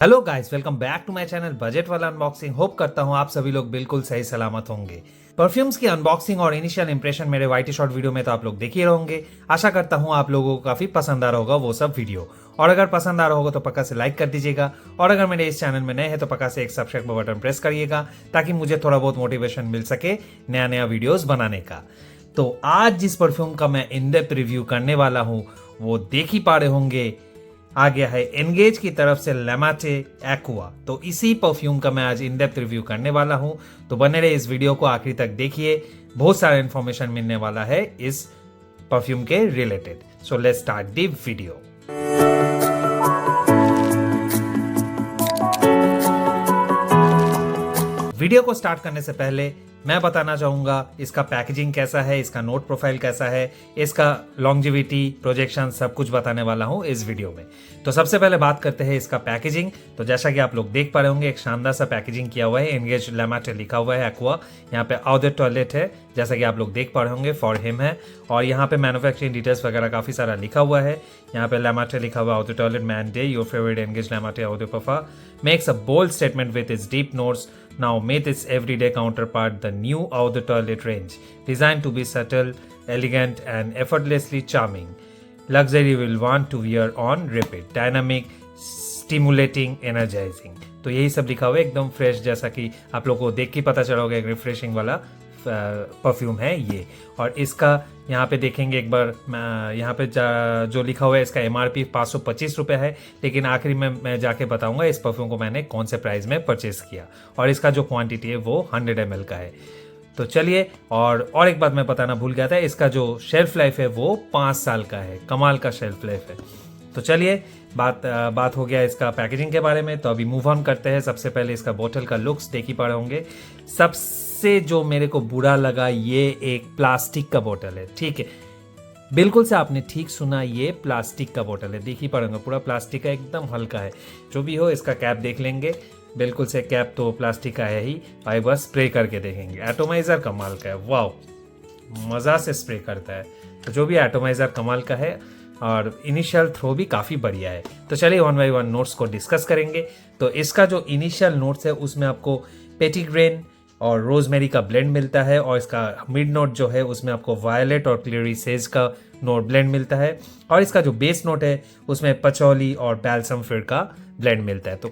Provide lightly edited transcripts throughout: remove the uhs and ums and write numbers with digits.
Hello guys, welcome back to my channel budget वाला unboxing. Hope करता हूँ आप सभी लोग बिल्कुल सही सलामत होंगे। परफ्यूम्स की अनबॉक्सिंग और इनिशियल इंप्रेशन मेरे वाईटी शॉर्ट वीडियो में तो आप लोग देख ही रहोगे। आशा करता हूँ आप लोगों को काफी पसंद आ रहा होगा वो सब वीडियो, और अगर पसंद आ रहा होगा तो पक्का से लाइक कर दीजिएगा, और अगर मेरे इस चैनल में नए हैं तो पक्का से एक सब्सक्राइब बटन प्रेस करिएगा ताकि मुझे थोड़ा बहुत मोटिवेशन मिल सके नया नया वीडियोस बनाने का। तो आज जिस परफ्यूम का मैं इन डेप्थ रिव्यू करने वाला हूँ वो देख ही पा रहे होंगे, आ गया है एनगेज की तरफ से लेमाटे एक्वा। तो इसी परफ्यूम का मैं आज इन डेप्थ रिव्यू करने वाला हूं, तो बने रहे इस वीडियो को आखिरी तक देखिए। बहुत सारा इंफॉर्मेशन मिलने वाला है इस परफ्यूम के related. So let's start the video. Video को स्टार्ट करने से पहले मैं बताना चाहूंगा इसका पैकेजिंग कैसा है, इसका नोट प्रोफाइल कैसा है, इसका लॉन्जिविटी, प्रोजेक्शन सब कुछ बताने वाला हूं इस वीडियो में। तो सबसे पहले बात करते हैं इसका पैकेजिंग। तो जैसा कि आप लोग देख पा रहे होंगे, एक शानदार सा पैकेजिंग किया हुआ है, एनगेज लेमाटे लिखा हुआ है एक्वा। यहाँ पे ऑफ द टॉयलेट है, जैसा कि आप लोग देख पा रहे होंगे, फॉर हिम है, और यहाँ पे मैन्युफैक्चरिंग डिटेल्स वगैरह काफी सारा लिखा हुआ है। यहाँ पे लेमाटे लिखा हुआ, of the toilet man day your favourite engage लेमाटे ऑफ द पफा makes a bold statement with its deep notes. Now meet its everyday counterpart, the new Out the Toilet range, designed to be subtle, elegant, and effortlessly charming. Luxury will want to wear on repeat. Dynamic, stimulating, energizing. तो यही सब लिखा हुआ है, एकदम fresh, जैसा कि आप लोगों को देख के पता चला होगा, एक रिफ्रेशिंग वाला परफ्यूम है ये। और इसका यहाँ पे देखेंगे एक बार, यहाँ पे जो लिखा हुआ है इसका MRP 525 रुपये है, लेकिन आखिरी में मैं जाके बताऊंगा इस परफ्यूम को मैंने कौन से प्राइस में परचेस किया, और इसका जो क्वांटिटी है वो 100 ml का है। तो चलिए, और एक बात मैं बताना भूल गया था, इसका जो शेल्फ लाइफ है वो 5 साल का है। कमाल का शेल्फ लाइफ है। तो चलिए, बात हो गया इसका पैकेजिंग के बारे में, तो अभी मूव ऑन करते हैं। सबसे पहले इसका बोतल का लुक्स देख ही पा रहे होंगे। सबसे जो मेरे को बुरा लगा, ये एक प्लास्टिक का बोतल है। ठीक है, बिल्कुल से आपने ठीक सुना, ये प्लास्टिक का बोतल है। देख ही पा रहे होंगे, पूरा प्लास्टिक का, एकदम हल्का है। जो भी हो, इसका कैप देख लेंगे, बिल्कुल से कैप तो प्लास्टिक का है ही। भाई बस स्प्रे करके देखेंगे, एटोमाइजर कमाल का है, वाओ, मज़ा से स्प्रे करता है। तो जो भी एटोमाइजर कमाल का है, और इनिशियल थ्रो भी काफ़ी बढ़िया है। तो चलिए वन बाई वन नोट्स को डिस्कस करेंगे। तो इसका जो इनिशियल नोट्स है उसमें आपको पेटिग्रेन और रोजमेरी का ब्लेंड मिलता है, और इसका मिड नोट जो है उसमें आपको वायलेट और क्लेरी सेज का नोट ब्लेंड मिलता है, और इसका जो बेस नोट है उसमें पचौली और बैल्सम फिर का ब्लेंड मिलता है। तो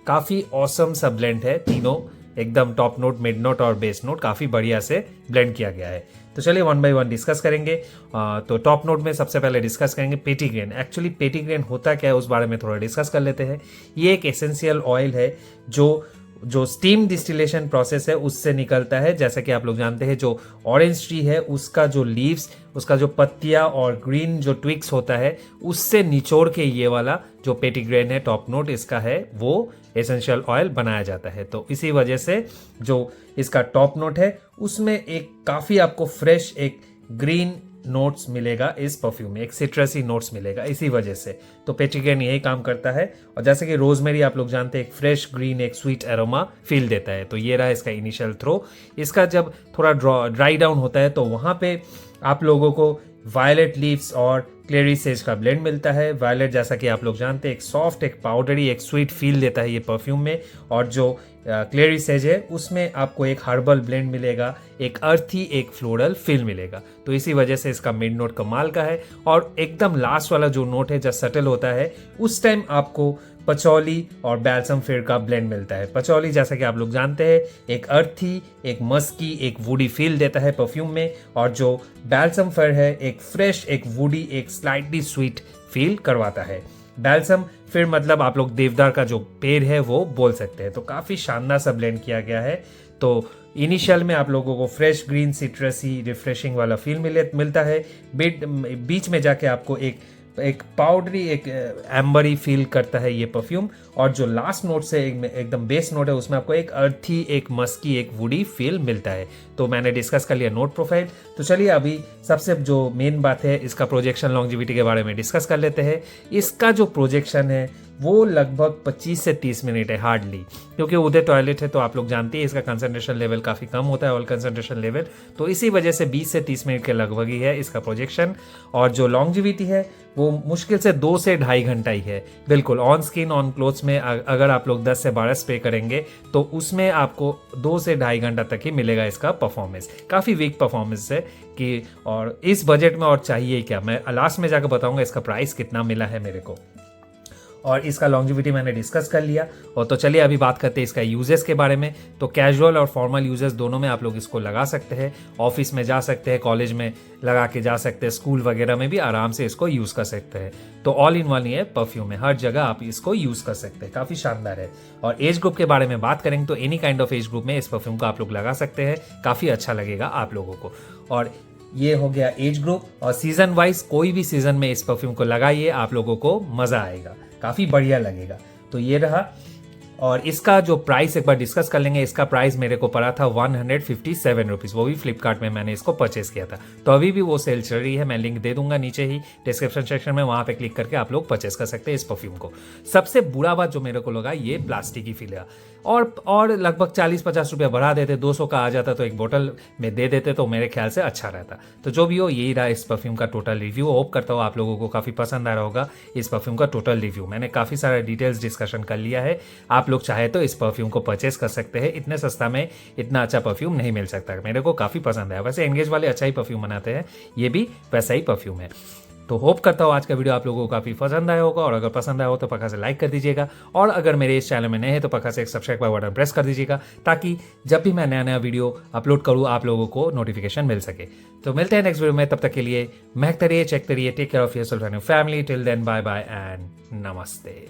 काफ़ी ऑसम सा ब्लेंड है, तीनों एकदम टॉप नोट, मिड नोट और बेस नोट काफ़ी बढ़िया से ब्लेंड किया गया है। तो चलिए वन बाय वन डिस्कस करेंगे। तो टॉप नोट में सबसे पहले डिस्कस करेंगे पेटिग्रेन। एक्चुअली पेटिग्रेन होता क्या है उस बारे में थोड़ा डिस्कस कर लेते हैं। ये एक एसेंशियल ऑयल है जो स्टीम डिस्टिलेशन प्रोसेस है उससे निकलता है। जैसा कि आप लोग जानते हैं, जो ऑरेंज ट्री है उसका जो लीव्स, उसका जो पत्तियां और ग्रीन जो ट्विक्स होता है, उससे निचोड़ के ये वाला जो पेटिग्रेन है, टॉप नोट इसका है, वो एसेंशियल ऑयल बनाया जाता है। तो इसी वजह से जो इसका टॉप नोट है उसमें एक काफ़ी आपको फ्रेश एक ग्रीन नोट्स मिलेगा इस परफ्यूम में, एक सिट्रसी नोट्स मिलेगा इसी वजह से। तो पेटिग्रेन यही काम करता है। और जैसे कि रोजमेरी आप लोग जानते हैं, एक फ्रेश ग्रीन, एक स्वीट एरोमा फील देता है। तो ये रहा इसका इनिशियल थ्रो। इसका जब थोड़ा ड्राई डाउन होता है तो वहाँ पे आप लोगों को वायलेट लीव्स और क्लेरी सेज का ब्लेंड मिलता है। वायलेट, जैसा कि आप लोग जानते हैं, एक सॉफ्ट, एक पाउडरी, एक स्वीट फील देता है ये परफ्यूम में, और जो क्लेरी सेज है उसमें आपको एक हर्बल ब्लेंड मिलेगा, एक अर्थी, एक फ्लोरल फील मिलेगा। तो इसी वजह से इसका मिड नोट कमाल का है। और एकदम लास्ट वाला जो नोट है, जब सटल होता है उस टाइम आपको पचौली और बैल्सम फिर का ब्लेंड मिलता है। पचौली, जैसा कि आप लोग जानते हैं, एक अर्थी, एक मस्की, एक वुडी फील देता है परफ्यूम में, और जो बैल्सम फिर है एक फ्रेश, एक वुडी, एक स्लाइटली स्वीट फील करवाता है। बैल्सम फिर मतलब आप लोग देवदार का जो पेड़ है वो बोल सकते हैं। तो काफ़ी शानदार सा ब्लेंड किया गया है। तो इनिशियल में आप लोगों को फ्रेश ग्रीन सिट्रसी रिफ्रेशिंग वाला फील मिलता है। बीच में जाके आपको एक पाउडरी, एक एम्बरी फील करता है ये परफ्यूम, और जो लास्ट नोट से एकदम बेस नोट है उसमें आपको एक अर्थी, एक मस्की, एक वुडी फील मिलता है। तो मैंने डिस्कस कर लिया नोट प्रोफाइल। तो चलिए अभी सबसे जो मेन बात है, इसका प्रोजेक्शन लॉन्जिविटी के बारे में डिस्कस कर लेते हैं। इसका जो प्रोजेक्शन है वो लगभग 25 से 30 मिनट है हार्डली, क्योंकि उधर टॉयलेट है तो आप लोग जानते हैं इसका कंसंट्रेशन लेवल काफ़ी कम होता है, ऑयल कंसंट्रेशन लेवल। तो इसी वजह से 20 से 30 मिनट के लगभग ही है इसका प्रोजेक्शन। और जो लॉन्जिविटी है वो वो मुश्किल से 2 से ढाई घंटा ही है। बिल्कुल ऑन स्किन ऑन क्लोथ्स में अगर आप लोग 10 से 12 स्प्रे करेंगे तो उसमें आपको 2 से ढाई घंटा तक ही मिलेगा इसका परफॉर्मेंस। काफ़ी वीक परफॉर्मेंस है कि, और इस बजट में और चाहिए क्या। मैं लास्ट में जाकर बताऊंगा इसका प्राइस कितना मिला है मेरे को, और इसका लॉन्जिविटी मैंने डिस्कस कर लिया। और तो चलिए अभी बात करते हैं इसका यूजेस के बारे में। तो कैजुअल और फॉर्मल यूजेस दोनों में आप लोग इसको लगा सकते हैं। ऑफिस में जा सकते हैं, कॉलेज में लगा के जा सकते हैं, स्कूल वगैरह में भी आराम से इसको यूज़ कर सकते हैं। तो ऑल इन वन ये परफ्यूम है, हर जगह आप इसको यूज़ कर सकते हैं, काफ़ी शानदार है। और एज ग्रुप के बारे में बात करेंगे तो any kind of age group में इस परफ्यूम को आप लोग लगा सकते हैं, काफ़ी अच्छा लगेगा आप लोगों को। और ये हो गया एज ग्रुप। और सीजन वाइज कोई भी सीजन में इस परफ्यूम को लगाइए, आप लोगों को मज़ा आएगा, काफ़ी बढ़िया लगेगा। तो ये रहा। और इसका जो प्राइस एक बार डिस्कस कर लेंगे। इसका प्राइस मेरे को पड़ा था 157 रुपीज़, वो भी फ्लिपकार्ट में मैंने इसको परचेस किया था। तो अभी भी वो सेल चल रही है, मैं लिंक दे दूंगा नीचे ही डिस्क्रिप्शन सेक्शन में, वहाँ पे क्लिक करके आप लोग परचेस कर सकते हैं इस परफ्यूम को। सबसे बुरा बात जो मेरे को लगा ये प्लास्टिक की फील है, और लगभग 40-50 रुपये बढ़ा देते, 200 का आ जाता तो एक बोतल में दे देते तो मेरे ख्याल से अच्छा रहता। तो जो भी हो, यही रहा इस परफ्यूम का टोटल रिव्यू। होप करता हूँ आप लोगों को काफ़ी पसंद आ रहा होगा इस परफ्यूम का टोटल रिव्यू। मैंने काफ़ी सारा डिटेल्स डिस्कशन कर लिया है। आप लोग चाहे तो इस परफ्यूम को परचेस कर सकते हैं। इतने सस्ता में इतना अच्छा परफ्यूम नहीं मिल सकता, मेरे को काफ़ी पसंद है। वैसे एंगेज वाले अच्छा ही परफ्यूम बनाते हैं, ये भी वैसा ही परफ्यूम है। तो होप करता हूँ आज का वीडियो आप लोगों को काफ़ी पसंद आया होगा, और अगर पसंद आया हो तो पक्का से लाइक कर दीजिएगा, और अगर मेरे इस चैनल में नए हैं तो पक्का से एक सब्सक्राइब का बटन प्रेस कर दीजिएगा, ताकि जब भी मैं नया नया वीडियो अपलोड करूँ आप लोगों को नोटिफिकेशन मिल सके। तो मिलते हैं नेक्स्ट वीडियो में, तब तक के लिए महकते रहिए, चेकते रहिए, take care of yourself and your family. Till then bye bye and नमस्ते।